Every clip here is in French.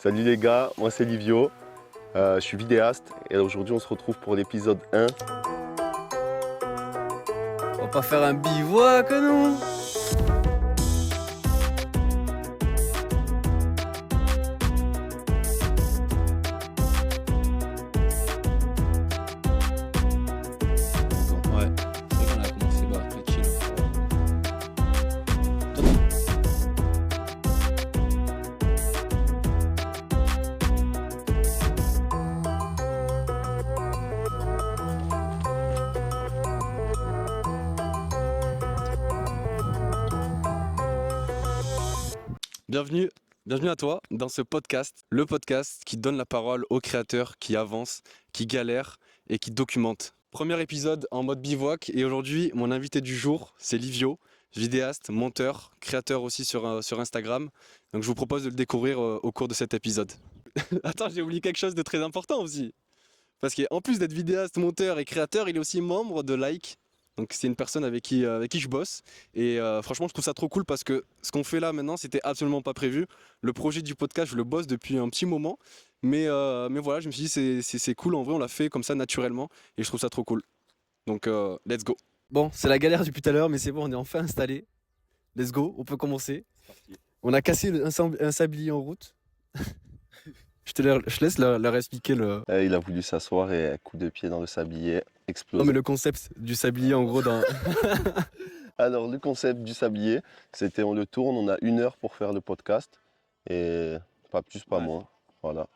Salut les gars, moi c'est Livio, je suis vidéaste et aujourd'hui on se retrouve pour l'épisode 1. On va pas faire un bivouac, non? Ouais, c'est vrai qu'on a commencé très chill. Bienvenue à toi dans ce podcast, le podcast qui donne la parole aux créateurs qui avancent, qui galèrent et qui documentent. Premier épisode en mode bivouac et aujourd'hui mon invité du jour c'est Livio, vidéaste, monteur, créateur aussi sur Instagram. Donc je vous propose de le découvrir au cours de cet épisode. Attends, j'ai oublié quelque chose de très important aussi. Parce qu'en plus d'être vidéaste, monteur et créateur, il est aussi membre de Like. Donc c'est une personne avec qui je bosse et franchement je trouve ça trop cool parce que ce qu'on fait là maintenant c'était absolument pas prévu. Le projet du podcast je le bosse depuis un petit moment mais voilà je me suis dit c'est cool en vrai, on l'a fait comme ça naturellement et je trouve ça trop cool. Donc let's go. Bon c'est la galère depuis tout à l'heure mais c'est bon, on est enfin installé. Let's go, on peut commencer. On a cassé un sablier en route. Je laisse leur expliquer le... Il a voulu s'asseoir et un coup de pied dans le sablier explose. Non mais le concept du sablier en gros dans... Alors le concept du sablier, c'était on le tourne, on a 1 heure pour faire le podcast et pas plus pas moins, voilà.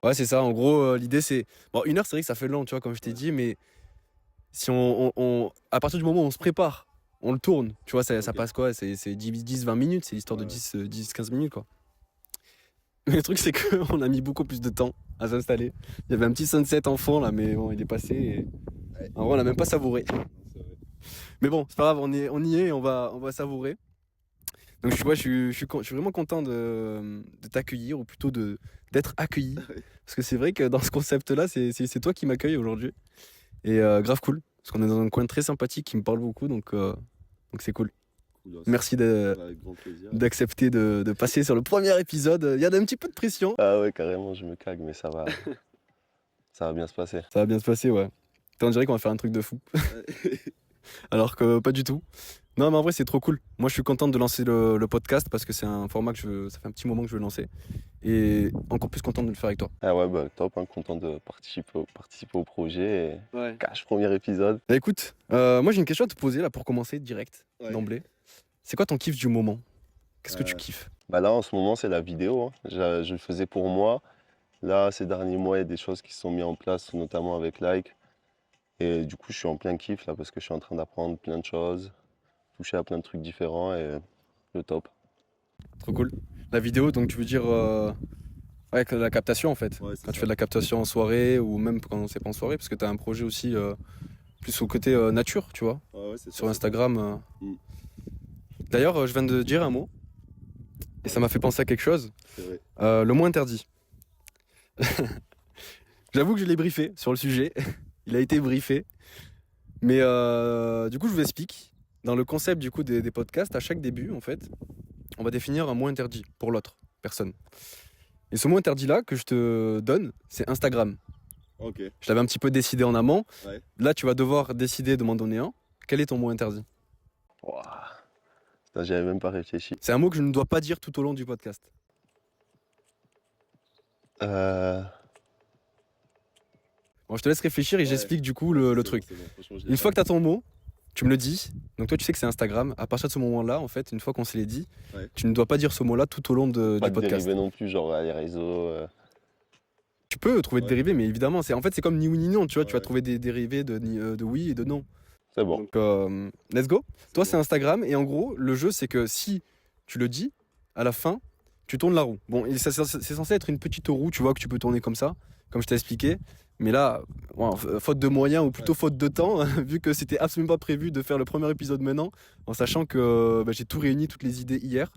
Ouais c'est ça, en gros l'idée c'est... Bon 1 heure c'est vrai que ça fait long tu vois comme je t'ai dit mais si à partir du moment où on se prépare, on le tourne, tu vois ça passe quoi, c'est 10-20 minutes, c'est l'histoire de 10-15 minutes quoi. Mais le truc c'est qu'on a mis beaucoup plus de temps à s'installer. Il y avait un petit sunset en fond là mais bon il est passé et... En vrai on l'a même pas savouré. Mais bon c'est pas grave, on y est, on va savourer. Donc je suis vraiment content de t'accueillir ou plutôt d'être accueilli. Parce que c'est vrai que dans ce concept là c'est toi qui m'accueille aujourd'hui. Et grave cool. Parce qu'on est dans un coin très sympathique qui me parle beaucoup donc c'est cool. Merci d'accepter de passer sur le premier épisode. Il y a un petit peu de pression. Ah ouais carrément je me cague mais ça va bien se passer. Ça va bien se passer ouais. On dirait qu'on va faire un truc de fou. Alors que pas du tout. Non mais en vrai c'est trop cool. Moi je suis content de lancer le podcast parce que c'est un format ça fait un petit moment que je veux lancer. Et encore plus content de le faire avec toi. Ah ouais bah top, hein, content de participer au projet et cache premier épisode. Bah, écoute, moi j'ai une question à te poser là pour commencer direct, d'emblée. C'est quoi ton kiff du moment? Qu'est-ce que tu kiffes? Bah là en ce moment c'est la vidéo, hein. Je le faisais pour moi. Là ces derniers mois il y a des choses qui se sont mises en place notamment avec Like. Et du coup je suis en plein kiff là parce que je suis en train d'apprendre plein de choses, toucher à plein de trucs différents et le top. Trop cool. La vidéo donc tu veux dire avec la captation en fait. Quand tu fais de la captation en soirée ou même quand c'est pas en soirée parce que tu as un projet aussi plus au côté nature tu vois. Sur Instagram. D'ailleurs je viens de dire un mot et ça m'a fait penser à quelque chose. C'est vrai. Le mot interdit. J'avoue que je l'ai briefé sur le sujet. Il a été briefé. Mais du coup je vous explique. Dans le concept du coup des podcasts, à chaque début en fait, on va définir un mot interdit pour l'autre personne. Et ce mot interdit là que je te donne, c'est Instagram. Ok. Je l'avais un petit peu décidé en amont. Ouais. Là tu vas devoir décider de m'en donner un. Quel est ton mot interdit? Ouah. Putain, j'y avais même pas réfléchi. C'est un mot que je ne dois pas dire tout au long du podcast. Bon, je te laisse réfléchir et j'explique du coup le truc. Une fois que tu as ton mot, tu me le dis. Donc toi tu sais que c'est Instagram. À partir de ce moment-là, en fait, une fois qu'on se l'est dit, tu ne dois pas dire ce mot-là tout au long du pas de podcast. dériver non plus, genre les réseaux. Tu peux trouver des dérivés, mais évidemment, c'est comme ni oui ni non. Tu vois, tu vas trouver des dérivés de oui et de non. C'est bon. Donc let's go. Toi c'est Instagram et en gros le jeu c'est que si tu le dis, à la fin, tu tournes la roue. Bon, c'est censé être une petite roue, tu vois, que tu peux tourner comme ça, comme je t'ai expliqué. Mais là, faute de moyens ou plutôt faute de temps, vu que c'était absolument pas prévu de faire le premier épisode maintenant, en sachant que j'ai tout réuni, toutes les idées hier.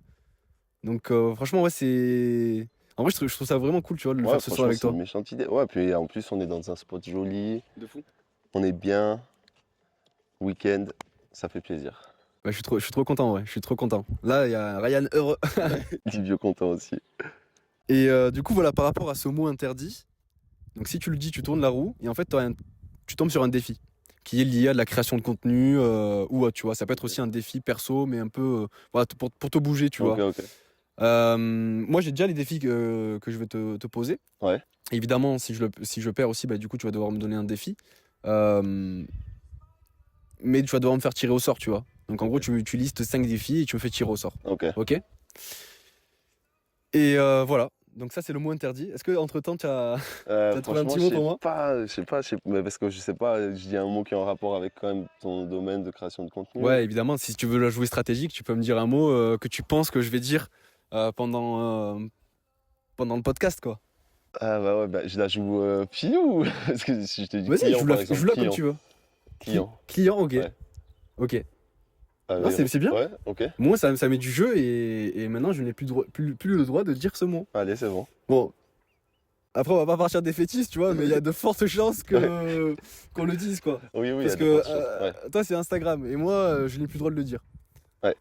Donc franchement, ouais, c'est... En vrai, je trouve ça vraiment cool, tu vois, de le faire ce soir avec toi. C'est une méchante idée. Ouais, puis en plus, on est dans un spot joli. De fou. On est bien. Week-end, ça fait plaisir. Ouais, je suis trop content, ouais, je suis trop content. Là, il y a Ryan heureux. Du vieux content aussi. Et du coup, voilà, par rapport à ce mot interdit, donc si tu le dis, tu tournes la roue et en fait, tu tombes sur un défi qui est lié à de la création de contenu ou tu vois, ça peut être aussi un défi perso, mais un peu voilà, pour te bouger, tu Ok, vois. ok. Moi, j'ai déjà les défis que je vais te poser. Ouais. Évidemment, si je perds aussi, bah, du coup, tu vas devoir me donner un défi. Euh, mais tu vas devoir me faire tirer au sort, tu vois. Donc en gros, tu listes 5 défis et tu me fais tirer au sort. Ok. Ok. Et voilà. Donc ça, c'est le mot interdit. Est-ce que entre temps, t'as trouvé un Franchement, petit mot pour moi? mais parce que je sais pas, je dis un mot qui est en rapport avec quand même ton domaine de création de contenu. Ouais, évidemment, si tu veux la jouer stratégique, tu peux me dire un mot que tu penses que je vais dire pendant le podcast, quoi. Ah bah ouais, bah, je la joue filou, parce que si je te dis Vas-y, client par exemple, joue-la comme tu veux. client, Client, ok. ouais. Ok. Non, Allez, c'est bien. ouais, ok, Moi, ça met du jeu et maintenant, je n'ai plus le droit de dire ce mot. allez, c'est bon. Bon, après, on va pas partir des fétiches, tu vois, mais il y a de fortes chances qu'on le dise, quoi. Oui, oui, il y Parce a de que fortes chances. Ouais, toi, c'est Instagram et moi, je n'ai plus le droit de le dire. ouais.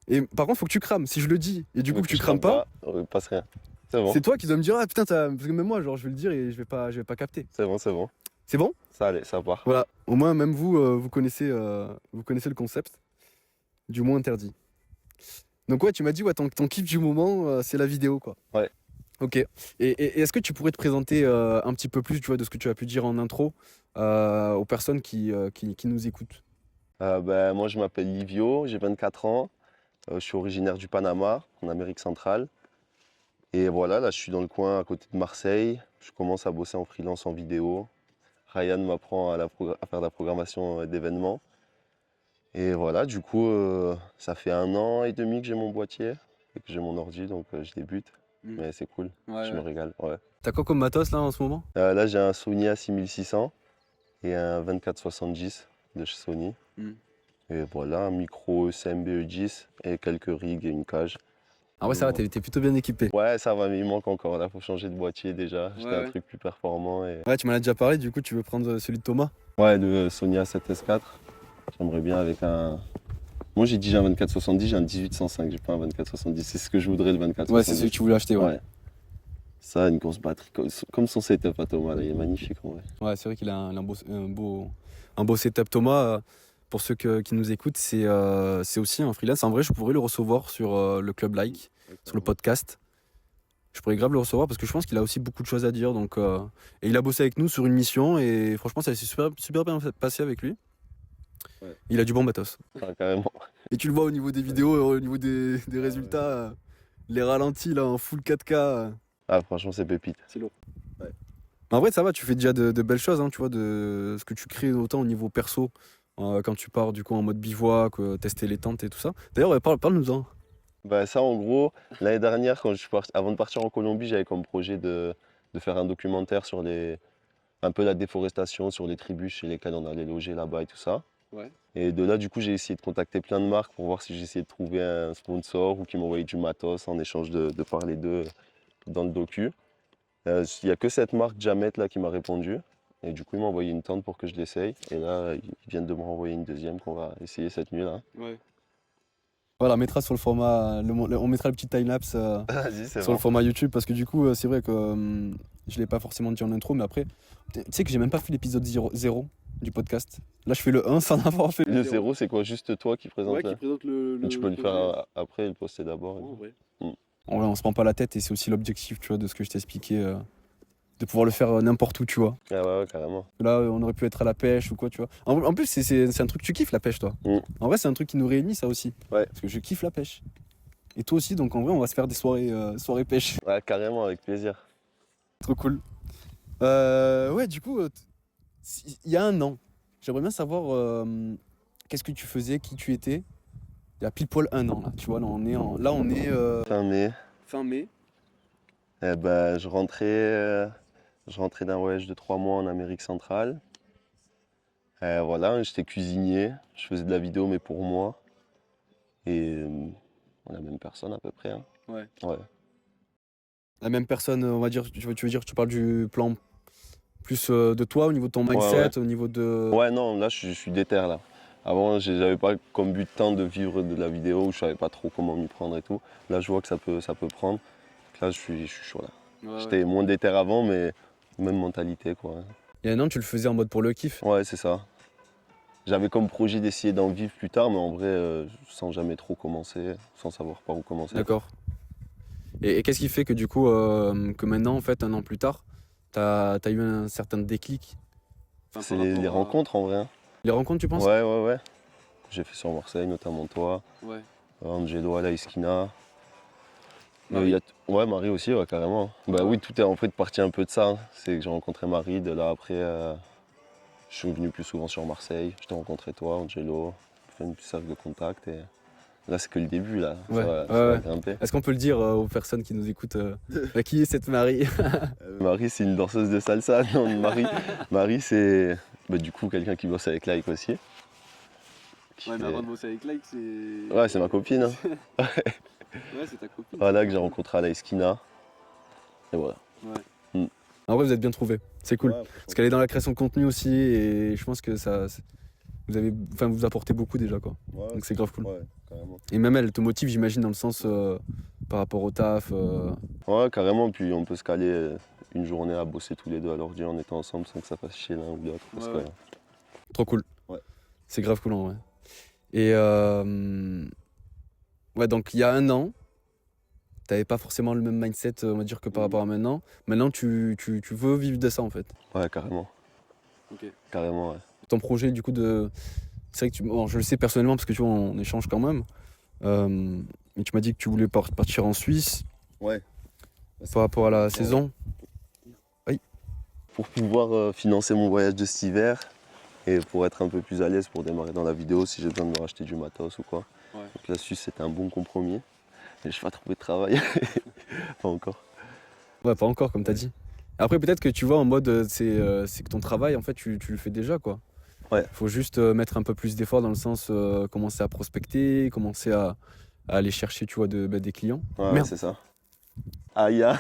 Et par contre, faut que tu crames. Si je le dis et du coup Donc que tu je crames crame pas, pas, passe rien. C'est bon, c'est toi qui dois me dire ah putain, parce que même moi, genre, je vais le dire et je vais pas capter. c'est bon, c'est bon. C'est bon? Ça allez, ça part. Voilà. Au moins, même vous, vous connaissez le concept du mot interdit. Donc ouais, tu m'as dit ouais, ton kiff du moment, c'est la vidéo, quoi. Ouais. Ok. Et est-ce que tu pourrais te présenter un petit peu plus, tu vois, de ce que tu as pu dire en intro aux personnes qui nous écoutent? Bah, moi, je m'appelle Livio, j'ai 24 ans. Je suis originaire du Panama, en Amérique centrale. Et voilà, là, je suis dans le coin à côté de Marseille. Je commence à bosser en freelance en vidéo. Ryan m'apprend à faire de la programmation d'événements. Et voilà, du coup, ça fait 1 an et demi que j'ai mon boîtier et que j'ai mon ordi, donc je débute. Mm. Mais c'est cool, Ouais, je me ouais. régale. Ouais. T'as quoi comme matos là en ce moment? Là, j'ai un Sony A6600 et un 2470 de chez Sony. Mm. Et voilà, un micro ECM-BE10 et quelques rigs et une cage. Ah ouais, ça va, t'es plutôt bien équipé. Ouais, ça va, mais il manque encore. Là, faut changer de boîtier déjà. Ouais, Acheter un ouais. truc plus performant. Et... Ouais, tu m'en as déjà parlé, du coup, tu veux prendre celui de Thomas? Ouais, le Sony A7S4. J'aimerais bien avec un. Moi, j'ai dit j'ai un 2470, j'ai un 1805, j'ai pas un 2470. C'est ce que je voudrais, le Ouais, 2470. c'est celui que tu voulais acheter, ouais. Ouais. Ça, une grosse batterie, comme son setup à Thomas, là, il est magnifique en vrai. Ouais, c'est vrai qu'il a un beau setup. Thomas, pour ceux qui nous écoutent, c'est aussi un freelance. En vrai, je pourrais le recevoir sur le Club Like, sur le podcast. Je pourrais grave le recevoir parce que je pense qu'il a aussi beaucoup de choses à dire. Donc, et il a bossé avec nous sur une mission et franchement, ça s'est super bien passé avec lui. Ouais. Il a du bon matos. Ah, carrément. Et tu le vois au niveau des vidéos, au niveau des résultats, les ralentis là en full 4K. Ah, franchement, c'est pépite. C'est lourd. Ouais. En vrai, ça va, tu fais déjà de belles choses, hein, tu vois, de ce que tu crées autant au niveau perso, quand tu pars du coup en mode bivouac, tester les tentes et tout ça. D'ailleurs, ouais, parle-nous-en. Bah, ça, en gros, l'année dernière, avant de partir en Colombie, j'avais comme projet de faire un documentaire sur un peu la déforestation, sur les tribus chez lesquelles on allait loger là-bas et tout ça. Ouais. Et de là, du coup, j'ai essayé de contacter plein de marques pour voir si j'essayais de trouver un sponsor ou qui m'envoyait du matos en échange de parler d'eux dans le docu. Il n'y a que cette marque Jamet là qui m'a répondu. Et du coup, il m'a envoyé une tente pour que je l'essaye. Et là, ils viennent de me renvoyer une deuxième qu'on va essayer cette nuit là. Ouais. Voilà, on mettra sur le format, on mettra le petit timelapse Vas-y, c'est sur bon. le format YouTube parce que du coup, c'est vrai que je l'ai pas forcément dit en intro, mais après, tu sais que j'ai même pas fait l'épisode 0 du podcast. Là, je fais le 1 sans avoir fait Le 0. 0, c'est quoi? Juste toi qui présente Ouais, là. qui présente Mais tu peux le faire après et le poster d'abord. En vrai. Mm. En vrai, on se prend pas la tête et c'est aussi l'objectif, tu vois, de ce que je t'ai expliqué, de pouvoir le faire n'importe où, tu vois. Ah ouais, carrément. Là, on aurait pu être à la pêche ou quoi, tu vois. En plus, c'est un truc que tu kiffes la pêche, toi. Mm. En vrai, c'est un truc qui nous réunit, ça aussi. Ouais. Parce que je kiffe la pêche. Et toi aussi, donc en vrai, on va se faire des soirées pêche. Ouais, carrément, avec plaisir. Trop cool. Ouais, du coup, il y a un an, j'aimerais bien savoir qu'est-ce que tu faisais, qui tu étais. Il y a pile poil un an, là. Tu vois, là, on est Fin mai, fin mai. eh ben, je rentrais d'un voyage de 3 mois en Amérique centrale. Voilà, j'étais cuisinier, je faisais de la vidéo, mais pour moi. Et la même personne à peu près. Hein. Ouais. Ouais. La même personne, on va dire, tu veux dire, tu parles du plan plus de toi, au niveau de ton mindset, Ouais. au niveau de... Ouais, non, là, je suis déter, là. Avant, j'avais pas comme but tant de vivre de la vidéo, où je savais pas trop comment m'y prendre et tout. Là, je vois que ça peut prendre. Donc là, je suis chaud là. J'étais moins déter avant, mais même mentalité, quoi. Il y a un an, tu le faisais en mode pour le kiff. Ouais, c'est ça. J'avais comme projet d'essayer d'en vivre plus tard, mais en vrai, sans jamais trop commencer, sans savoir par où commencer. D'accord. Et qu'est-ce qui fait que du coup, que maintenant, en fait, un an plus tard, t'as eu un certain déclic? Enfin, C'est par les rapport à- rencontres en vrai, hein. Les rencontres, tu penses? Ouais. J'ai fait sur Marseille, notamment toi, Ouais. Angelo à la Esquina. Marie. Ouais, Marie aussi, ouais, carrément. Bah Ouais. oui, tout est en fait parti un peu de ça, hein. C'est que j'ai rencontré Marie, de là après, je suis venu plus souvent sur Marseille. Je t'ai rencontré toi, Angelo, on fait une petite cercle de contact et là c'est que le début là, Ouais, ça va ouais. grimper. Est-ce qu'on peut le dire aux personnes qui nous écoutent qui est cette Marie? Marie c'est une danseuse de salsa, non Marie c'est du coup quelqu'un qui bosse avec Like aussi. Ouais, mais avant de bosser avec Like, c'est. Ouais, c'est ma copine, hein. Ouais, c'est ta copine. Voilà que j'ai rencontré à la Esquina. Et voilà. En vrai, vous êtes bien trouvés. C'est cool. Ouais, Parce qu'elle est dans la création de contenu aussi et je pense que vous apportez beaucoup déjà quoi. ouais, Donc c'est grave cool. ouais, carrément. Et même elle te motive, j'imagine, dans le sens par rapport au taf. Ouais, carrément, puis on peut se caler une journée à bosser tous les deux à l'ordi en étant ensemble sans que ça fasse chier l'un ou l'autre. Parce Ouais, que Trop cool. Ouais. C'est grave cool en vrai. Et ouais, donc il y a un an, t'avais pas forcément le même mindset, on va dire, que par rapport à maintenant. Maintenant, tu veux vivre de ça en fait. ouais, carrément. Ok. Carrément, ouais. Ton projet du coup de. C'est vrai que bon, je le sais personnellement parce que tu vois, on échange quand même. Et tu m'as dit que tu voulais partir en Suisse Ouais. par rapport à la saison. Pour pouvoir financer mon voyage de cet hiver et pour être un peu plus à l'aise pour démarrer dans la vidéo si j'ai besoin de me racheter du matos ou quoi. Ouais. Donc la Suisse c'était un bon compromis. Mais je vais pas trouver de travail. Pas encore. Ouais, pas encore, comme t'as dit. Après, peut-être que tu vois, en mode, c'est que ton travail, en fait, tu le fais déjà, quoi. Ouais. Faut juste mettre un peu plus d'efforts dans le sens, commencer à prospecter, commencer à aller chercher, tu vois, des clients. Ouais, Merde. c'est ça. Aïe, ah.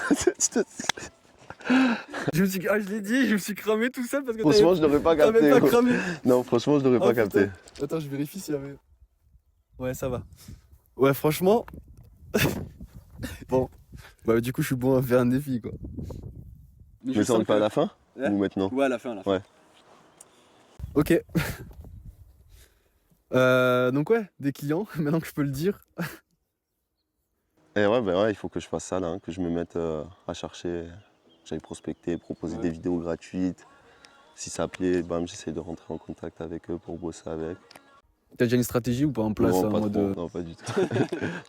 Je l'ai dit, je me suis cramé tout seul parce que Franchement, je l'aurais pas capté. t'avais pas cramé. Non, franchement, je l'aurais Oh, pas putain. capté. Attends, je vérifie s'il y avait. Ouais, ça va. Ouais, franchement. Bon. Bah, du coup, je suis bon à faire un défi, quoi. Mais ça, on le fait à la fin Ouais. ou maintenant? Ouais, à la fin, à la fin. Ouais. Ok. Donc ouais, des clients, maintenant que je peux le dire. Et ouais, ben ouais, il faut que je fasse ça là, hein, que je me mette à chercher, j'aille prospecter, proposer Ouais. des vidéos gratuites. Si ça plaît, bam, j'essaie de rentrer en contact avec eux pour bosser avec. T'as déjà une stratégie ou pas en place Non, en pas mode. trop, non, pas du tout.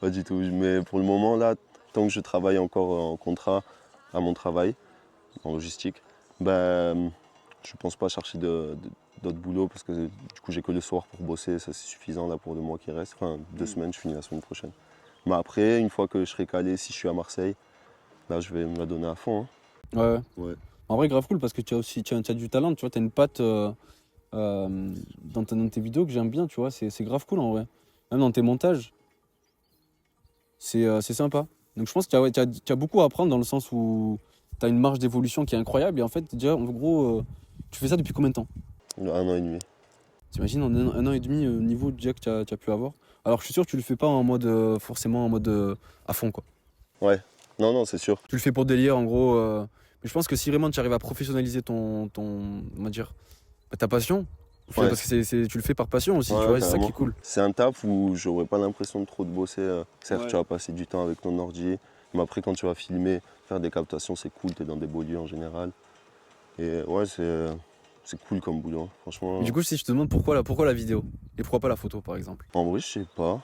Pas du tout. Mais pour le moment, là, tant que je travaille encore en contrat à mon travail, en logistique, ben, je pense pas chercher d'autres boulots parce que du coup, j'ai que le soir pour bosser, ça c'est suffisant là pour le mois qui reste. Enfin, 2 semaines, je finis la semaine prochaine. Mais après, une fois que je serai calé, si je suis à Marseille, là, je vais me la donner à fond, hein. Ouais. Ouais. En vrai, grave cool parce que tu as aussi t'as du talent, tu vois, t'as une patte dans tes vidéos que j'aime bien, tu vois, c'est grave cool en vrai. Même dans tes montages, c'est sympa. Donc je pense que tu as beaucoup à apprendre dans le sens où tu as une marge d'évolution qui est incroyable et en fait, déjà, en gros, tu fais ça depuis combien de temps? 1 an et demi. T'imagines en un an et demi au niveau déjà que tu as pu avoir. Alors je suis sûr que tu le fais pas en mode forcément en mode à fond quoi. Non, non, c'est sûr. Tu le fais pour délire en gros. Mais je pense que si vraiment tu arrives à professionnaliser on va dire, ta passion, Ouais. parce que tu le fais par passion aussi, Ouais, tu vois, c'est ça qui carrément. est cool. C'est un taf où j'aurais pas l'impression de trop de bosser. Certes, Ouais. tu vas passer du temps avec ton ordi, mais après, quand tu vas filmer, faire des captations, c'est cool, tu es dans des beaux lieux en général. Et ouais, c'est cool comme boulot, franchement. Mais du coup, si je te demande pourquoi la vidéo et pourquoi pas la photo par exemple. En vrai, je sais pas.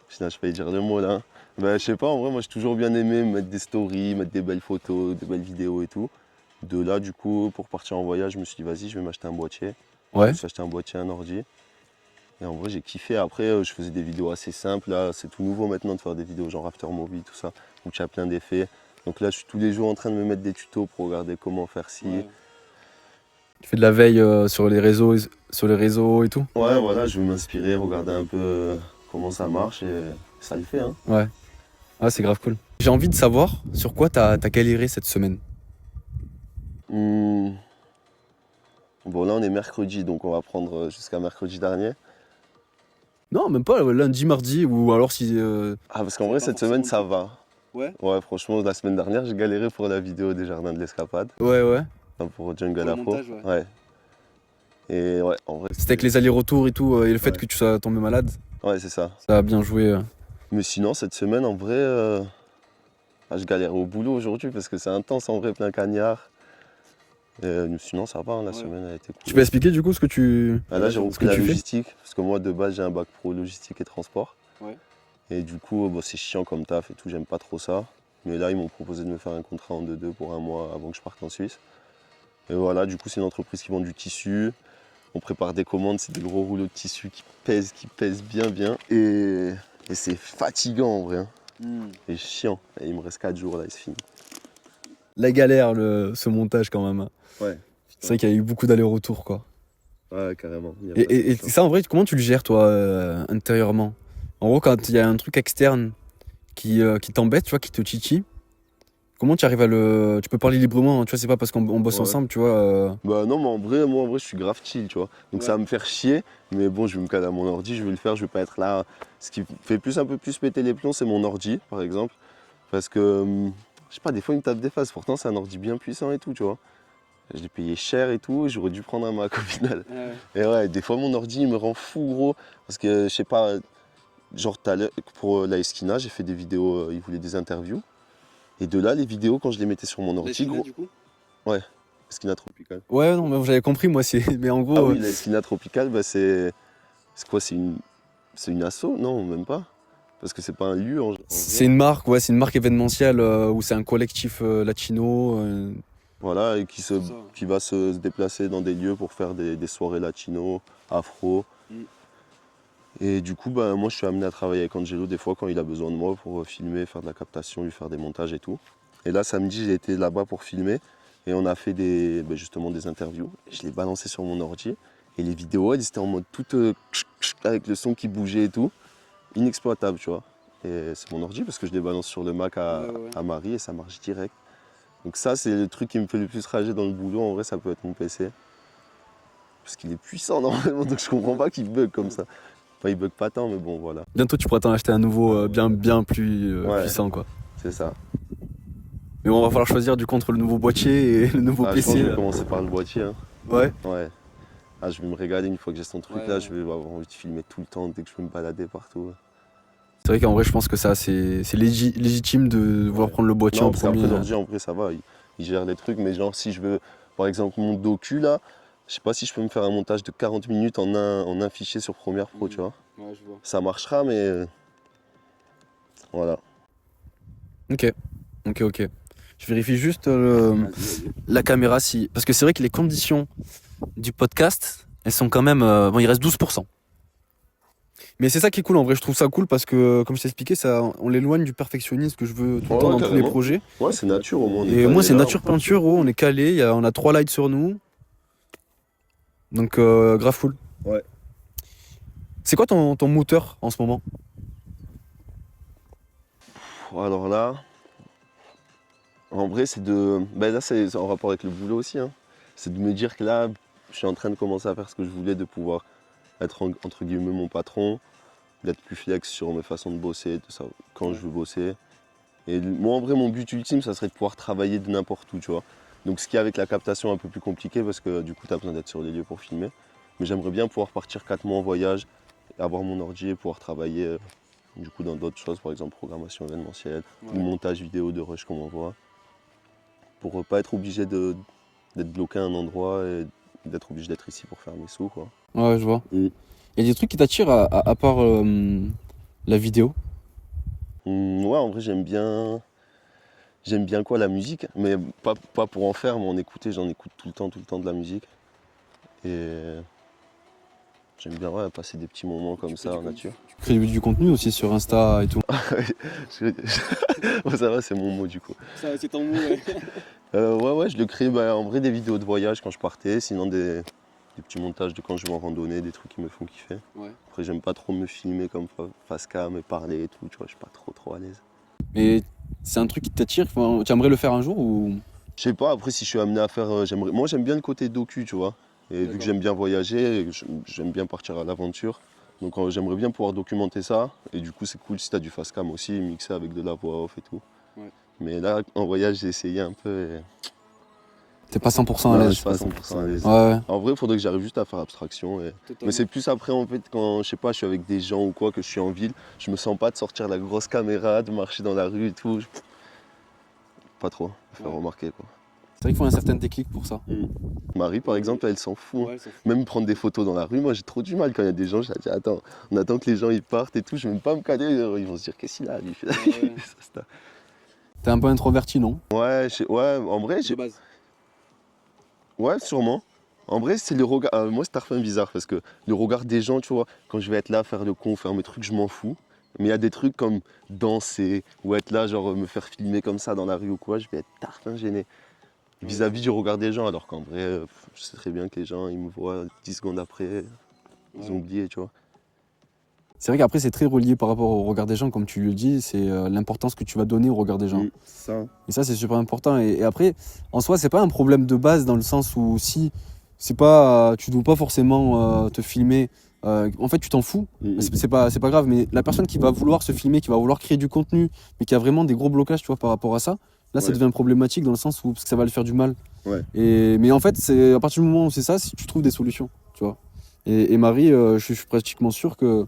Sinon, je vais dire le mot là. Ben, je sais pas, en vrai, moi j'ai toujours bien aimé mettre des stories, mettre des belles photos, des belles vidéos et tout. De là, du coup, pour partir en voyage, je me suis dit, vas-y, je vais m'acheter un boîtier. Je Ouais. me suis acheté un boîtier, un ordi. Et en vrai, j'ai kiffé. Après, je faisais des vidéos assez simples. Là, c'est tout nouveau maintenant de faire des vidéos genre After Movie, tout ça, où tu as plein d'effets. Donc là, je suis tous les jours en train de me mettre des tutos pour regarder comment faire ci. Ouais. Tu fais de la veille sur les réseaux et tout. Ouais, voilà, je vais m'inspirer, regarder un peu comment ça marche et ça le fait, hein. Ouais. Ah, c'est grave cool. J'ai envie de savoir sur quoi t'as galéré cette semaine. Bon, là, on est mercredi, donc on va prendre jusqu'à mercredi dernier. Non, même pas lundi, mardi ou alors si. Ah, parce qu'en C'est vrai, pas cette semaine, ça forcément va. Ouais. Ouais, franchement, la semaine dernière, j'ai galéré pour la vidéo des jardins de l'escapade, Ouais, ouais. enfin, pour Jungle Pour le Afro. montage, ouais. Ouais. Et ouais, en vrai, C'était avec les allers-retours et tout, et le fait Ouais. que tu sois tombé malade, Ouais, c'est ça. ça a bien joué. Mais sinon, cette semaine, en vrai, je galère au boulot aujourd'hui parce que c'est intense en vrai, plein cagnard. Mais sinon, ça va, hein, la Ouais. semaine a été Tu cool. peux expliquer du coup ce que tu, Là, j'ai ce repris que la tu fais? logistique parce que moi, de base, j'ai un bac pro logistique et transport. Ouais. Et du coup, c'est chiant comme taf et tout, j'aime pas trop ça. Mais là, ils m'ont proposé de me faire un contrat en 2-2 pour un mois avant que je parte en Suisse. Et voilà, du coup, c'est une entreprise qui vend du tissu. On prépare des commandes, c'est des gros rouleaux de tissu qui pèsent bien, bien. Et c'est fatigant en vrai, hein. Et chiant. Et il me reste 4 jours là, il se finit. La galère, ce montage quand même. Ouais. C'est vrai qu'il y a eu beaucoup d'allers-retours, quoi. Ouais, carrément. Il y a Et, pas de et choix. ça, en vrai, comment tu le gères, toi, intérieurement? En gros, quand il y a un truc externe qui t'embête, tu vois, qui te titille, comment tu arrives à le... Tu peux parler librement, hein, tu vois, c'est pas parce qu'on bosse Ouais. ensemble, tu vois. Bah non, mais en vrai, moi, en vrai, je suis grave chill, tu vois. Donc Ouais. ça va me faire chier, mais bon, je vais me caler à mon ordi, je vais le faire, je vais pas être là. Ce qui fait un peu plus péter les plombs, c'est mon ordi, par exemple. Parce que, je sais pas, des fois, il me tape des phases. Pourtant, c'est un ordi bien puissant et tout, tu vois. Je l'ai payé cher et tout, j'aurais dû prendre un Mac au final. Et ouais, des fois, mon ordi, il me rend fou, gros. Parce que, je sais pas, genre, tout à l'heure, pour la Eskina, j'ai fait des vidéos, ils voulaient des interviews. Et de là, les vidéos, quand je les mettais sur mon ordi, gros. du coup? Ouais, Eskina Tropical. Ouais, non, mais j'avais compris, moi, c'est... Mais en Ah gros, oui, la Eskina Tropical, bah c'est quoi? C'est une asso? Non, même pas. Parce que c'est pas un lieu en c'est vrai. une marque, ouais, c'est une marque événementielle où c'est un collectif latino. Voilà, et C'est ça. qui va se déplacer dans des lieux pour faire des soirées latino, afro. Mm. Et du coup, bah, moi je suis amené à travailler avec Angelo des fois quand il a besoin de moi pour filmer, faire de la captation, lui faire des montages et tout. Et là, samedi, j'ai été là-bas pour filmer et on a fait justement des interviews. Je l'ai balancé sur mon ordi et les vidéos, elles étaient en mode tout avec le son qui bougeait et tout. Inexploitable, tu vois. Et c'est mon ordi parce que je les balance sur le Mac à Marie et ça marche direct. Donc ça, c'est le truc qui me fait le plus rager dans le boulot. En vrai, ça peut être mon PC. Parce qu'il est puissant normalement, donc je comprends pas qu'il bug comme ça. Enfin, il bug pas tant, mais bon, voilà. Bientôt, tu pourras t'en acheter un nouveau bien plus Ouais. puissant, quoi. C'est ça. Mais bon, on va falloir choisir du coup entre le nouveau boîtier et le nouveau Je pense que PC. je vais commencer par le boîtier, hein. Ouais. Ouais. Je vais me régaler une fois que j'ai son truc Ouais, là. ouais. Je vais avoir envie de filmer tout le temps dès que je peux me balader partout. C'est vrai qu'en vrai, je pense que ça, c'est légitime de vouloir Ouais. prendre le boîtier Non, en parce premier. qu'après l'ordi, en vrai, ça va. Il gère les trucs. Mais genre, si je veux, par exemple, mon docu là, je sais pas si je peux me faire un montage de 40 minutes en un fichier sur Premiere Pro, tu vois. Ouais, je vois. Ça marchera, mais voilà. Ok. Je vérifie juste la caméra si. Parce que c'est vrai que les conditions du podcast, elles sont quand même. Bon, il reste 12%. Mais c'est ça qui est cool en vrai, je trouve ça cool parce que, comme je t'ai expliqué, ça, on l'éloigne du perfectionnisme que je veux tout le temps dans tous les Carrément. projets. Ouais, c'est nature au moins. On est Et moi, calé c'est là. nature peinture, oh, on est calé, on a 3 lights sur nous. Donc, grave cool. Ouais. C'est quoi ton moteur en ce moment? Alors là, en vrai, c'est de. Ben là, c'est en rapport avec le boulot aussi, hein. C'est de me dire que là, je suis en train de commencer à faire ce que je voulais, de pouvoir être entre guillemets mon patron, d'être plus flex sur mes façons de bosser, de ça, quand je veux bosser. Et moi, en vrai, mon but ultime, ça serait de pouvoir travailler de n'importe où, tu vois. Donc, ce qui est avec la captation un peu plus compliqué, parce que du coup, tu as besoin d'être sur les lieux pour filmer. Mais j'aimerais bien pouvoir partir 4 mois en voyage, avoir mon ordi et pouvoir travailler du coup dans d'autres choses, par exemple programmation événementielle ou montage vidéo de rush qu'on m'envoie. Pour pas être obligé d'être bloqué à un endroit et d'être obligé d'être ici pour faire mes sous, quoi. Ouais, je vois. Mm. Il y a des trucs qui t'attirent à part la vidéo? Ouais, en vrai, j'aime bien. J'aime bien quoi, la musique, mais pas pour en faire, mais en écouter, j'en écoute tout le temps de la musique. Et j'aime bien passer des petits moments comme ça en nature. Tu crées du contenu aussi sur Insta et tout. Ouais, ça va, c'est mon mot du coup. Ça, c'est ton mot, ouais. Ouais, je le crée en vrai des vidéos de voyage quand je partais, sinon des petits montages de quand je vais en randonnée, des trucs qui me font kiffer. Ouais. Après, j'aime pas trop me filmer comme face cam et parler et tout, tu vois, je suis pas trop à l'aise. Mais c'est un truc qui t'attire? Enfin, tu aimerais le faire un jour ou... Je sais pas, après si je suis amené à faire, moi j'aime bien le côté docu, tu vois. Et vu que D'accord. j'aime bien voyager, et que j'aime bien partir à l'aventure, donc j'aimerais bien pouvoir documenter ça. Et du coup c'est cool si t'as du fast cam aussi, mixé avec de la voix off et tout. Ouais. Mais là, en voyage, j'ai essayé un peu. Et... T'es pas 100% à Ouais, l'aise. je suis pas 100% à l'aise. Ouais. En vrai, il faudrait que j'arrive juste à faire abstraction. Mais c'est plus après, en fait, quand je sais pas, je suis avec des gens ou quoi, que je suis en ville, je me sens pas de sortir la grosse caméra, de marcher dans la rue et tout. Pas trop, faire remarquer quoi. C'est vrai qu'il faut une certaine technique pour ça. Marie, par exemple, elle s'en fout. Ouais, elle s'en fout. Même prendre des photos dans la rue, moi j'ai trop du mal quand il y a des gens. Je dis, attends, on attend que les gens ils partent et tout, je vais même pas me caler. Ils vont se dire, qu'est-ce qu'il a lui T'es un peu introverti, non? Ouais, ouais, en vrai, De base. ouais, sûrement. En vrai, c'est le regard. Moi, c'est parfait bizarre parce que le regard des gens, tu vois, quand je vais être là, faire le con, faire mes trucs, je m'en fous. Mais il y a des trucs comme danser ou être là, genre me faire filmer comme ça dans la rue ou quoi, je vais être tartin gêné vis-à-vis du regard des gens. Alors qu'en vrai, je sais très bien que les gens, ils me voient 10 secondes après, ils ont oublié, tu vois. C'est vrai qu'après, c'est très relié par rapport au regard des gens, comme tu le dis, c'est l'importance que tu vas donner au regard des gens. Ça. Et ça, c'est super important. Et après, en soi, c'est pas un problème de base dans le sens où si c'est pas, tu dois pas forcément te filmer. En fait, tu t'en fous. C'est pas grave. Mais la personne qui va vouloir se filmer, qui va vouloir créer du contenu, mais qui a vraiment des gros blocages, tu vois, par rapport à ça, là, ça devient problématique dans le sens où parce que ça va lui faire du mal. Ouais. Mais en fait, c'est à partir du moment où c'est ça, si tu trouves des solutions, tu vois. Et Marie, je suis pratiquement sûr que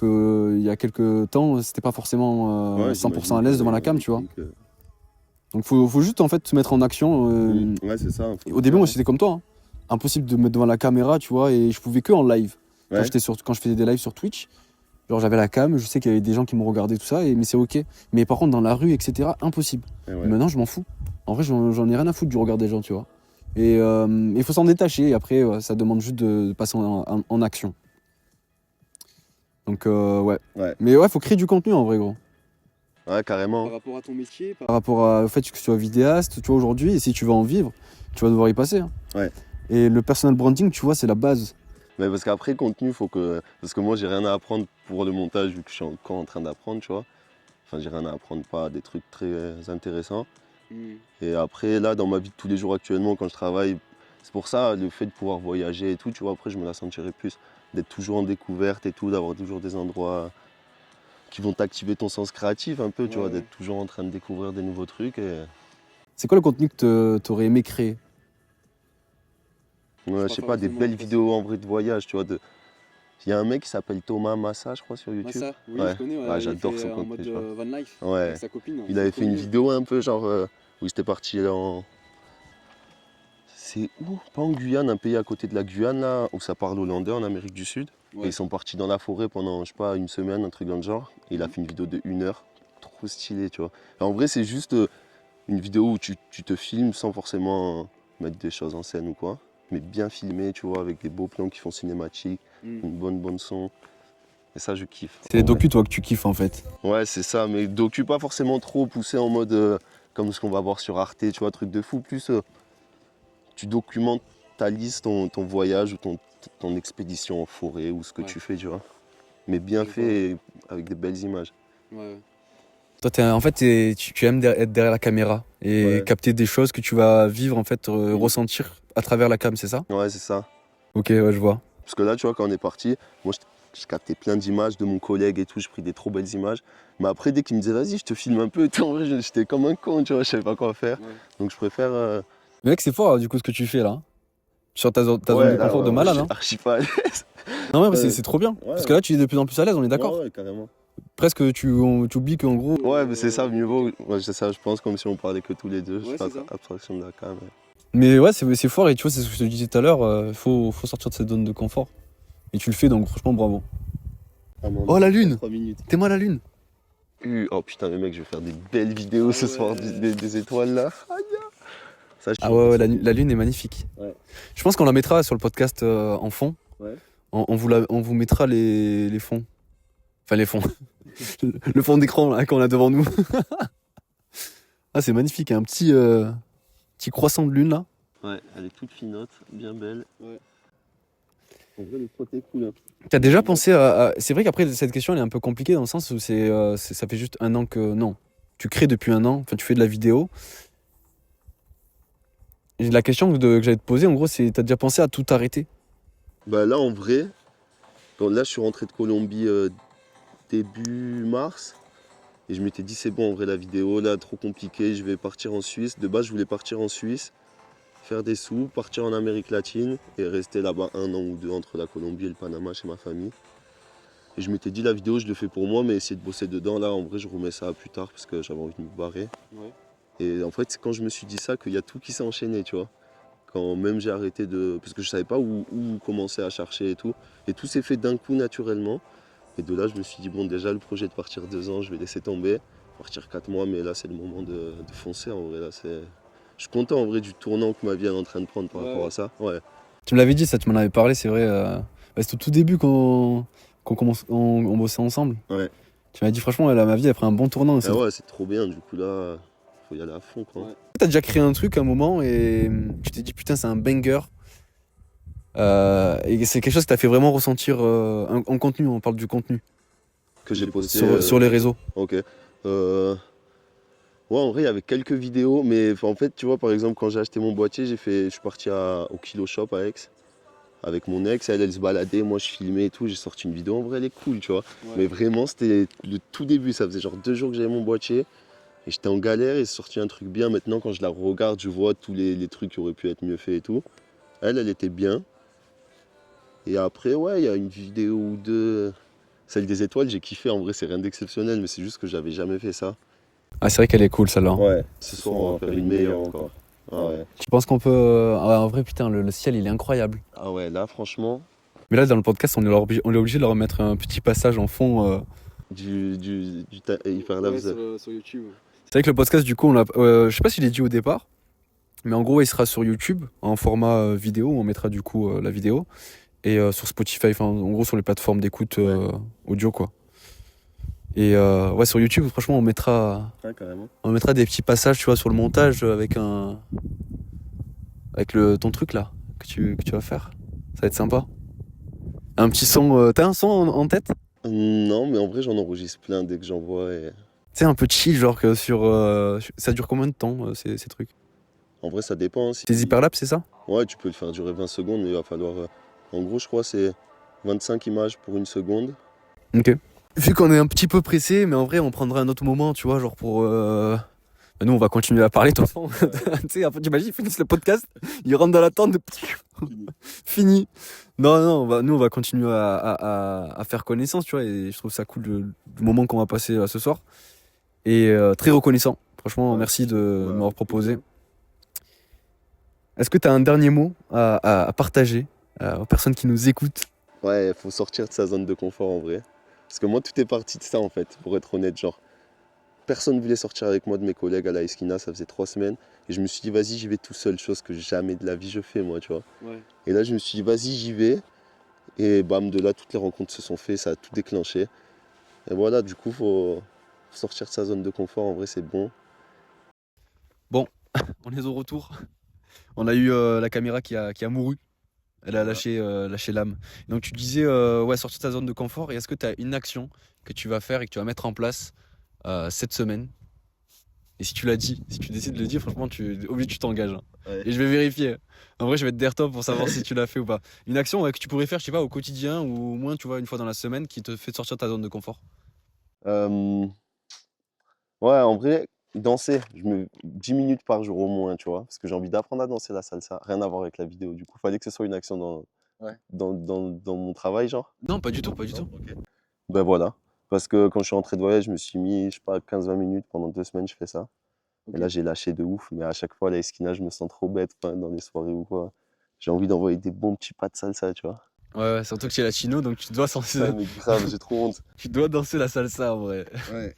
il y a quelques temps, c'était pas forcément 100% à l'aise devant la cam, tu vois. Donc faut juste en fait se mettre en action. Ouais, c'est ça. Au début, moi, c'était comme toi. Hein. Impossible de me mettre devant la caméra, tu vois, et je pouvais que en live. Ouais. Quand je faisais des lives sur Twitch, genre j'avais la cam, je sais qu'il y avait des gens qui me regardaient, tout ça, mais c'est ok. Mais par contre, dans la rue, etc., impossible. Et maintenant, je m'en fous. En vrai, j'en ai rien à foutre du regard des gens, tu vois. Et il faut s'en détacher, et après, ça demande juste de passer en action. Donc, ouais. Mais ouais, faut créer du contenu en vrai, gros. Ouais, carrément. Par rapport à ton métier, par rapport au fait que tu sois vidéaste, tu vois, aujourd'hui, et si tu veux en vivre, tu vas devoir y passer. Hein. Ouais. Et le personal branding, tu vois, c'est la base. Mais parce qu'après, contenu, faut que. Parce que moi, j'ai rien à apprendre pour le montage, vu que je suis encore en train d'apprendre, tu vois. Enfin, j'ai rien à apprendre, pas des trucs très intéressants. Et après, là, dans ma vie de tous les jours actuellement, quand je travaille, c'est pour ça, le fait de pouvoir voyager et tout, tu vois, après, je me la sentirais plus. D'être toujours en découverte et tout, d'avoir toujours des endroits qui vont t'activer ton sens créatif un peu, tu vois, d'être toujours en train de découvrir des nouveaux trucs. C'est quoi le contenu que t'aurais aimé créer? Ouais, je sais pas, des belles vidéos en vrai de voyage, tu vois. Il y a un mec qui s'appelle Thomas Massa, je crois, sur YouTube. Massa, oui, Ouais. je connais. Ouais, j'adore son en contenu, mode tu vois. van life Ouais. avec sa copine. Il avait fait une vidéo un peu genre où il était parti en. C'est où? Pas en Guyane, un pays à côté de la Guyane là, où ça parle hollandais en Amérique du Sud. Et ils sont partis dans la forêt pendant, je sais pas, une semaine, un truc dans le genre. Et il a fait une vidéo de 1 heure. Trop stylé, tu vois. Et en vrai, c'est juste une vidéo où tu te filmes sans forcément mettre des choses en scène ou quoi. Mais bien filmé, tu vois, avec des beaux plans qui font cinématique, une bonne bande son. Et ça, je kiffe. C'est les docus, toi, que tu kiffes en fait. Ouais, c'est ça, mais docu pas forcément trop poussé en mode comme ce qu'on va voir sur Arte, tu vois, truc de fou. Plus tu documentalises ton voyage ou ton expédition en forêt ou ce que tu fais, tu vois. Mais bien fait et avec des belles images. Toi, en fait, tu aimes être derrière la caméra et capter des choses que tu vas vivre, en fait, ressentir à travers la cam, c'est ça? Ouais, c'est ça. Ok, ouais, je vois. Parce que là, tu vois, quand on est parti, moi, je captais plein d'images de mon collègue et tout, j'ai pris des trop belles images. Mais après, dès qu'il me disait, vas-y, je te filme un peu, et tout, en vrai, j'étais comme un con, tu vois, je savais pas quoi faire. Donc, je préfère. Mais mec, c'est fort, du coup, ce que tu fais là. Sur ta zone de confort de malade. Je Hein. suis archi pas à l'aise. Non, mais c'est trop bien. Parce que là, tu es de plus en plus à l'aise, on est d'accord. Ouais, carrément. Presque, tu oublies qu'en gros. Ouais, mais c'est ça, mieux vaut. Ouais, c'est ça, je pense, comme si on parlait que tous les deux. Je fais abstraction de la cam. Mais ouais, c'est fort, et tu vois, c'est ce que je te disais tout à l'heure, faut sortir de cette zone de confort. Et tu le fais, donc franchement, bravo. Oh, la lune! T'es moi la lune! Oh putain, mais mec, je vais faire des belles vidéos ce soir, des étoiles là. Ça, la lune est magnifique. Ouais. Je pense qu'on la mettra sur le podcast en fond. Ouais. On vous mettra les fonds. Enfin, les fonds. Le fond d'écran là qu'on a devant nous. Ah, c'est magnifique, un petit croissant de lune là. Ouais, elle est toute finote, bien belle. Ouais. En vrai, le spot est cool. Hein. T'as déjà pensé à... C'est vrai qu'après, cette question elle est un peu compliquée dans le sens où ça fait juste 1 an que... Non, tu crées depuis 1 an, enfin tu fais de la vidéo. Et la question que j'allais te poser, en gros, c'est t'as déjà pensé à tout arrêter? Bah là, en vrai, là, je suis rentré de Colombie début mars. Et je m'étais dit, c'est bon, en vrai, la vidéo, là, trop compliqué, je vais partir en Suisse. De base, je voulais partir en Suisse, faire des sous, partir en Amérique latine et rester là-bas 1 an ou 2 entre la Colombie et le Panama chez ma famille. Et je m'étais dit, la vidéo, je le fais pour moi, mais essayer de bosser dedans, là, en vrai, je remets ça plus tard parce que j'avais envie de me barrer. Ouais. Et en fait, c'est quand je me suis dit ça qu'il y a tout qui s'est enchaîné, tu vois. Quand même j'ai arrêté de... Parce que je savais pas où commencer à chercher et tout. Et tout s'est fait d'un coup naturellement. Et de là, je me suis dit, bon, déjà, le projet de partir 2 ans, je vais laisser tomber. Partir 4 mois, mais là, c'est le moment de foncer, en vrai. Là, c'est... Je suis content, en vrai, du tournant que ma vie est en train de prendre par rapport à ça. Ouais. Tu me l'avais dit, ça, tu m'en avais parlé, c'est vrai. C'était au tout début qu'on bossait ensemble. Ouais. Tu m'as dit, franchement, là, ma vie a pris un bon tournant. Ah ouais, c'est trop bien. Du coup, là, faut y aller à fond, quoi. Ouais. T'as déjà créé un truc à un moment et tu t'es dit, putain, c'est un banger. Et c'est quelque chose qui t'a fait vraiment ressentir en contenu, on parle du contenu. Que j'ai posté. Sur les réseaux. Ok. Ouais, en vrai, il y avait quelques vidéos, mais en fait, tu vois, par exemple, quand j'ai acheté mon boîtier, je suis parti au Kilo Shop à Aix avec mon ex. Elle se baladait, moi je filmais et tout. J'ai sorti une vidéo, en vrai, elle est cool, tu vois. Ouais. Mais vraiment, c'était le tout début. Ça faisait genre 2 jours que j'avais mon boîtier et j'étais en galère et c'est sorti un truc bien. Maintenant, quand je la regarde, je vois tous les trucs qui auraient pu être mieux faits et tout. Elle était bien. Et après, ouais, il y a une vidéo ou deux. Celle des étoiles, j'ai kiffé. En vrai, c'est rien d'exceptionnel, mais c'est juste que j'avais jamais fait ça. Ah, c'est vrai qu'elle est cool, celle-là. Ouais, ce soir, on va faire une meilleure encore. Ah ouais. Tu penses qu'on peut. En vrai, putain, le ciel, il est incroyable. Ah ouais, là, franchement, Mais là, dans le podcast, on est obligé de leur remettre un petit passage en fond. du Hyperlapse. Sur YouTube. C'est vrai que le podcast, du coup, je sais pas s'il est dit au départ, mais en gros, il sera sur YouTube en format vidéo. On mettra du coup la vidéo. Et sur Spotify, enfin, en gros, sur les plateformes d'écoute audio, quoi. Et ouais, sur YouTube, franchement, Ouais, carrément. on mettra des petits passages, tu vois, sur le montage avec ton truc là que tu vas faire. Ça va être sympa. Un petit son. T'as un son en tête? Non, mais en vrai, j'en enregistre plein dès que j'en vois. Et... Tu sais, un peu chill, genre que ça dure combien de temps ces trucs? En vrai, ça dépend. Tes hyperlapses, c'est ça? Ouais, tu peux le faire durer 20 secondes, mais il va falloir. En gros, je crois que c'est 25 images pour 1 seconde. Ok. Vu qu'on est un petit peu pressé, mais en vrai, on prendra un autre moment, tu vois, genre pour. Nous, on va continuer à parler, de toute façon. Tu sais, après, t'imagines, ils finissent le podcast, ils rentrent dans la tente, fini. Non, non, nous, on va continuer à faire connaissance, tu vois, et je trouve ça cool le moment qu'on va passer ce soir. Et très reconnaissant. Franchement, Ouais. merci de m'avoir proposé. Est-ce que tu as un dernier mot à partager aux personnes qui nous écoutent? Ouais, il faut sortir de sa zone de confort en vrai. Parce que moi, tout est parti de ça en fait, pour être honnête. Genre, personne ne voulait sortir avec moi de mes collègues à la Esquina, ça faisait 3 semaines. Et je me suis dit, vas-y, j'y vais tout seul, chose que jamais de la vie je fais, moi, tu vois. Ouais. Et là, je me suis dit, vas-y, j'y vais. Et bam, de là, toutes les rencontres se sont faites, ça a tout déclenché. Et voilà, du coup, faut sortir de sa zone de confort, en vrai, c'est bon. Bon, on est au retour. On a eu la caméra qui a mouru. Elle a lâché l'âme. Donc tu disais, ouais, sortir de ta zone de confort. Et est-ce que tu as une action que tu vas faire et que tu vas mettre en place cette semaine? Et si tu l'as dit, si tu décides de le dire, franchement, obligé, tu t'engages. Hein. Ouais. Et je vais vérifier. En vrai, je vais être derrière toi pour savoir si tu l'as fait ou pas. Une action que tu pourrais faire, je sais pas, au quotidien ou au moins, tu vois, une fois dans la semaine qui te fait sortir de ta zone de confort. Euh, Ouais, en vrai, danser, 10 minutes par jour au moins, tu vois. Parce que j'ai envie d'apprendre à danser la salsa. Rien à voir avec la vidéo. Du coup, il fallait que ce soit une action Ouais. dans mon travail, genre. Non, pas du tout, pas du tout. Ok. Ben voilà. Parce que quand je suis rentré de voyage, je me suis mis, je sais pas, 15-20 minutes. Pendant 2 semaines, je fais ça. Et là, j'ai lâché de ouf. Mais à chaque fois, à la esquina, je me sens trop bête, enfin, dans les soirées ou quoi. J'ai envie d'envoyer des bons petits pas de salsa, tu vois. Ouais, surtout que tu es latino, donc tu dois, Ouais, mais grave, j'ai trop honte. tu dois danser la salsa en vrai. Ouais.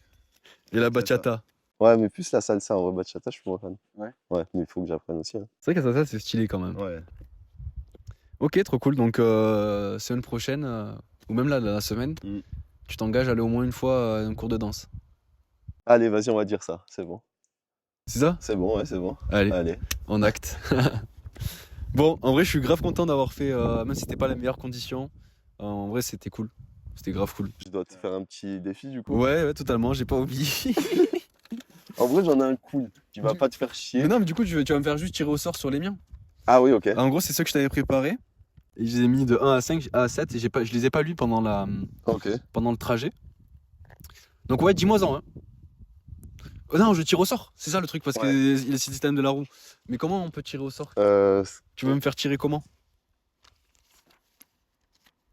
Et la bachata. Ouais, mais plus la salsa, en vrai, bachata, je suis moins fan. Ouais. Ouais, mais il faut que j'apprenne aussi. Hein. C'est vrai que la salsa, c'est stylé quand même. Ouais. Ok, trop cool. Donc, semaine prochaine, ou même là, la semaine, tu t'engages à aller au moins une fois à un cours de danse. Allez, vas-y, on va dire ça. C'est bon. C'est ça? C'est bon, ouais, c'est bon. Allez, Allez. en acte. Bon, en vrai, je suis grave content d'avoir fait, même si c'était pas les meilleures conditions, en vrai, c'était cool. C'était grave cool. Je dois te faire un petit défi du coup. Ouais, totalement, j'ai pas oublié. En vrai, j'en ai un cool. Tu vas pas te faire chier. Mais non, mais du coup, tu vas me faire juste tirer au sort sur les miens. Ah oui, ok. En gros, c'est ceux que je t'avais préparés. Et je les ai mis de 1 à 5, à 7, et je les ai pas lus pendant Ok. le trajet. Donc ouais, dis-moi-en. Hein. Non, je tire au sort, c'est ça le truc, parce Ouais. que c'est le système de la roue. Mais comment on peut tirer au sort? Euh, Tu veux me faire tirer comment?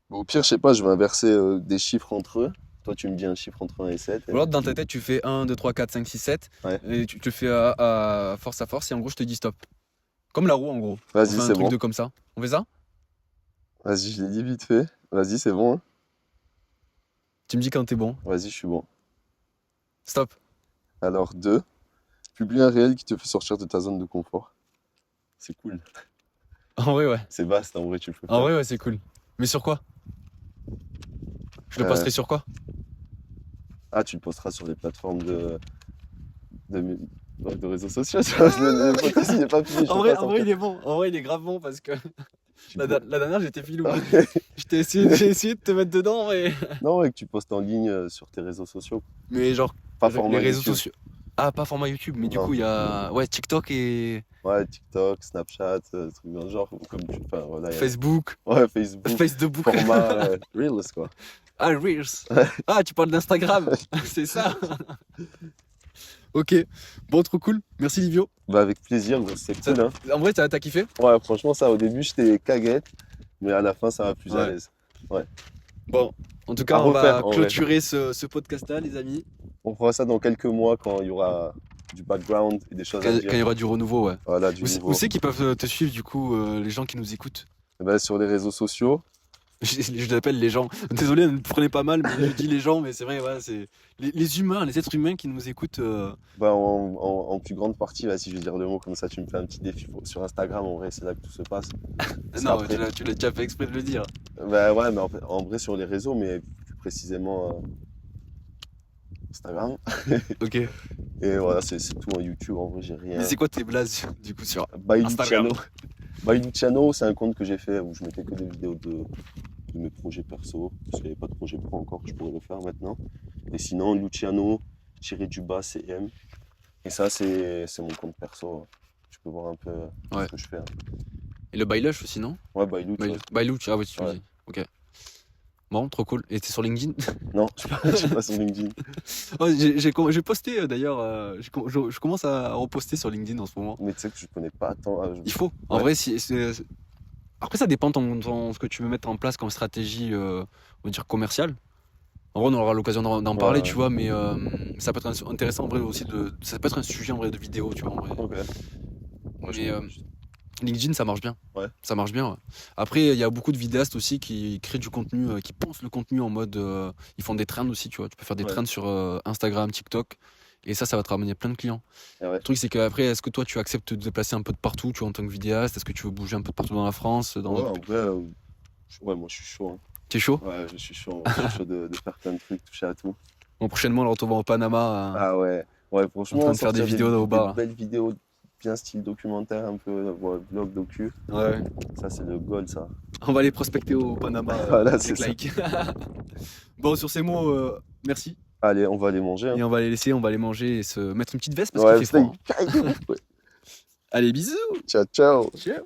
Au pire, je sais pas, je vais inverser des chiffres entre eux. Toi, tu me dis un chiffre entre 1 et 7. Ou alors dans ta tête, tu fais 1, 2, 3, 4, 5, 6, 7, Ouais. et tu le fais à force, et en gros, je te dis stop. Comme la roue, en gros. On Vas-y, fait un c'est truc bon. de comme ça. On fait ça? Vas-y, je l'ai dit vite fait. Vas-y, c'est bon, hein. Tu me dis quand t'es bon. Vas-y, je suis bon. Stop. Alors, 2. Publie un réel qui te fait sortir de ta zone de confort. C'est cool. En vrai, ouais. C'est vaste, en vrai, tu le fais En faire. vrai, ouais, c'est cool. Mais sur quoi? Je le Euh, posterai sur quoi? Ah, tu le posteras sur les plateformes de, de réseaux sociaux. Le podcast, il n'est pas fini. je En peux vrai, pas en vrai, sortir. il est bon. En vrai, il est grave bon parce que Tu la, peux- la dernière, j'étais filou. Ouais. J'ai essayé de te mettre dedans, Non, ouais, que tu postes en ligne sur tes réseaux sociaux. mais genre, Pas les format réseaux YouTube. sociaux. Ah, pas format YouTube, mais du Non. coup, il y a ouais, TikTok et Ouais, TikTok, Snapchat, trucs dans le genre. Comme tu... Enfin, voilà, il y a- Facebook. Ouais, Facebook. Facebook. Format Reels, quoi. Ah, Reels. Ah, tu parles d'Instagram. C'est ça. Ok. Bon, trop cool. Merci, Livio. Bah, avec plaisir, gros, c'est Ça- cool, hein. En vrai, t'as kiffé? Ouais, franchement, ça, au début, j'étais caguette, mais à la fin, ça va plus à Ouais. l'aise. Bon, en tout cas, À on refaire, va en vrai. clôturer ce podcast-là, les amis. On fera ça dans quelques mois quand il y aura du background et des choses Quand à quand il y dire. aura du renouveau, ouais. Voilà, du Où nouveau. c'est qu'ils peuvent te suivre, du coup, les gens qui nous écoutent? Eh ben, sur les réseaux sociaux. Je l'appelle les gens. Désolé, ne me prenez pas mal, mais je dis les gens, mais c'est vrai, ouais, c'est les humains, les êtres humains qui nous écoutent. Bah, en plus grande partie, là, si je vais dire le mot comme ça, tu me fais un petit défi sur Instagram. En vrai, c'est là que tout se passe. Parce Non, qu'après- tu l'as déjà fait exprès de le dire. Bah, ouais, mais en vrai, sur les réseaux, mais plus précisément Instagram. Ok. Et voilà, c'est tout en YouTube. En vrai, j'ai rien. Mais c'est quoi tes blazes, du coup, sur By Instagram? Luciano. By Luciano, c'est un compte que j'ai fait où je mettais que des vidéos de mes projets perso. Parce qu'il n'y avait pas de projet pro encore, je pourrais le faire maintenant. Et sinon, Luciano-du-bas CM. Et ça, c'est mon compte perso. Tu peux voir un peu Ouais. ce que je fais, hein. Et le Bailush aussi, non? Ouais, By Luch, ouais. Bailuch, ah ouais, tu Ouais. dis. Ok. Bon, trop cool. Et t'es sur LinkedIn? Non, je suis pas sur LinkedIn. Oh, j'ai posté d'ailleurs, je commence à reposter sur LinkedIn en ce moment. Mais tu sais que je connais pas tant. Il faut. En Ouais. vrai, après, ça dépend de ce que tu veux mettre en place comme stratégie, on va dire commerciale. En vrai, on aura l'occasion d'en parler, Ouais. tu vois, mais ça peut être intéressant en vrai aussi ça peut être un sujet en vrai de vidéo, tu vois, en vrai. Ok. Ouais, je Mais comprends. LinkedIn, ça marche bien. Ouais. Ça marche bien. Ouais. Après, il y a beaucoup de vidéastes aussi qui créent du contenu, qui pensent le contenu en mode, ils font des trends aussi, tu vois. Tu peux faire des Ouais. trends sur Instagram, TikTok. Et ça va te ramener plein de clients. Et ouais. Le truc, c'est qu'après, est-ce que toi, tu acceptes de te déplacer un peu de partout, tu vois, en tant que vidéaste? Est-ce que tu veux bouger un peu de partout dans la France, dans Ouais, d'autres en vrai, ouais, moi je suis chaud, hein. T'es chaud? Ouais, je suis chaud. Je suis chaud de faire plein de trucs, toucher à tout. Bon, prochainement, on le retrouve au Panama. Ah ouais, ouais, franchement, En train de faire des sortir vidéos au bar, là. belles vidéos, bien style documentaire, un peu ouais, vlog docu. Ouais. Ça, c'est le goal, ça. On va aller prospecter au Panama. Voilà, avec c'est ça. Like. Bon, sur ces mots, merci. Allez, on va aller manger, hein. Et on va les laisser, on va aller manger et se mettre une petite veste parce Ouais, qu'il fait froid. c'est- Allez, bisous. Ciao, ciao. Ciao.